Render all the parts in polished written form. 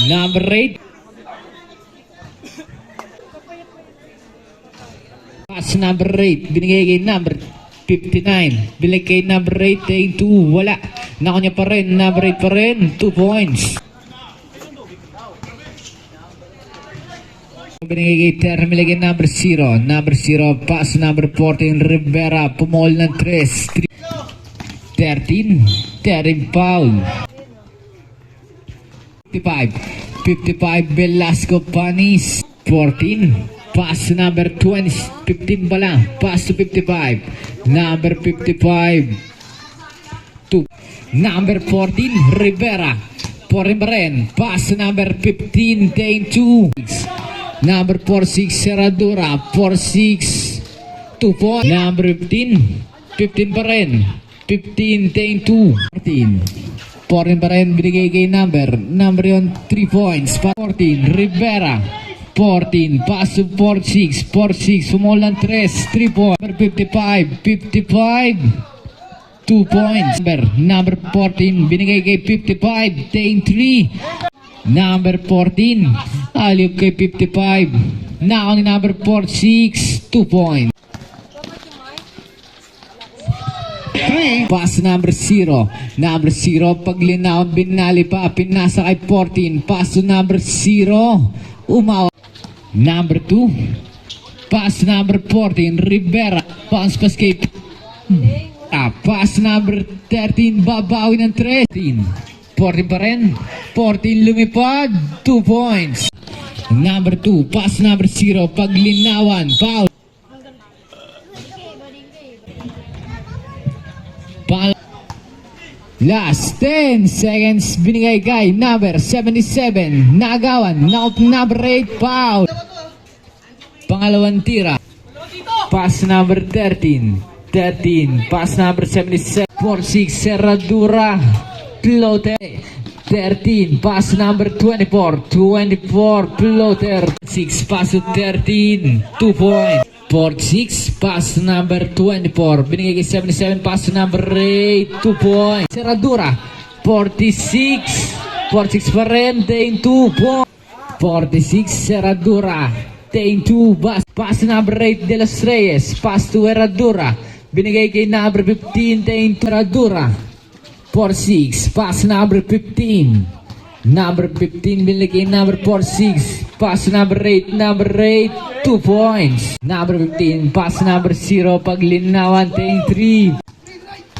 Number 8. Pass number 8. Binigay kay number 59. Binigay kay number 8. Take 2. Wala. Nako niya pa rin. Number 8 pa rin. 2 points. Binigay kay Terra. Binigay kay number 0. Number 0. Pass number 14. Rivera. Pumol ng 3. 13. 13 foul. 55 Velasco Panis. 14. Pass number 20, 15 pa lang. Pass to 55. Number 55. 2. Number 14, Rivera. 14 pa rin. Pass number 15, Dane 2. Number 46, Serradura. 46. 2 points. Number 15. 15 pa rin. 15, Dane 2. 14. 14 pa rin. Binigay kay number. Number yun, 3 points. 14, Rivera. 14, pass to 46, 46, sumulan 3, 3 points. Number 55, 55, 2 points. Number 14, binigay kay 55, Dane 3. Number 14, aliyog kay 55. Now ang number 46, 2 points. 3. Pass number 0. Number 0, paglinaw, binali pa, pinasa kay 14. Pass to number 0, umawa. Number 2. Pass number 14. Rivera. Bounce pass kay pass number 13. Babawi ng 13. 14 pa rin. 14 lumipad. 2 points. Number 2. Pass number 0. Paglinawan. Foul. Last 10 seconds. Binigay kay number 77. Nagawan. Number 8. Foul. Pangalawang tira. Pass number 13. 13. Pass number 77. 46. Serradura. Floater. 13. Pass number 24. 24. Floater. 6. Pass to 13. 2 points. 46. Pass number 24. Binigay kay 77. Pass number 8. 2 points. Serradura. 46. 46 pa rin. Dane 2 points. 46. Serradura. Dane 2. Pass number 8. De Los Reyes. Pass to Herradura. Binigay kay number 15. Dane 2. Herradura. 46. Pass number 15. Number 15. Binigay kay number 46. Pass number 8. Number 8. 2 points. Number 15. Pass number 0. Paglinawan. Dane 3.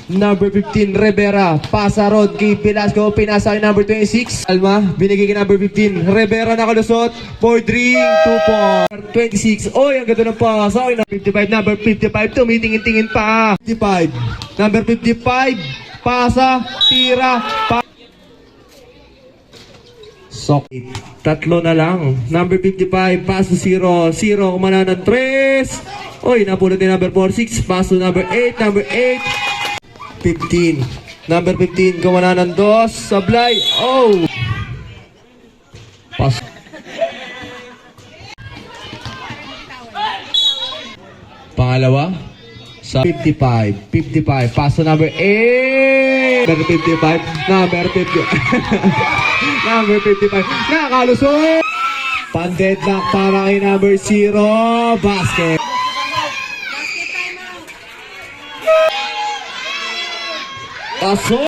Number 15, Rivera. Pasa road kay Velasco. Pinasa kay number 26. Alma, binigay kay number 15. Rivera nakalusot. For drink, 2 points. 26. Oy, ang ganda ng pasa. Oy, number 55, tumitingin-tingin pa. 55. Number 55. Pasa, tira, sok. Tatlo na lang. Number 55, paso 0. 0, kumana ng 3. Oy, napulot ni number 46. Paso number 8. Number 8. 15. Number 15, kumana ng 2. Sablay. Oh! Paso. Pangalawa. Sa 55. 55. Paso number 8. Number 55. Number 50. Number 55. Nakalusot. Pan-deadlock para kay number 0. Basket. Pasok.